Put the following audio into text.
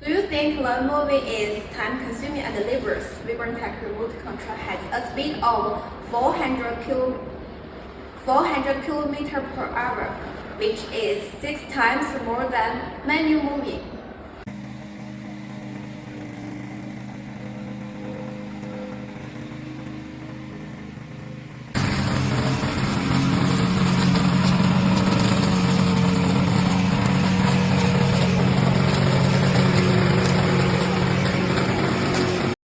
Do you think lawn mowing is time-consuming and laborious? Vigorun-Remote control has a speed of 400 km per hour, which is 6 times more than manual mowing.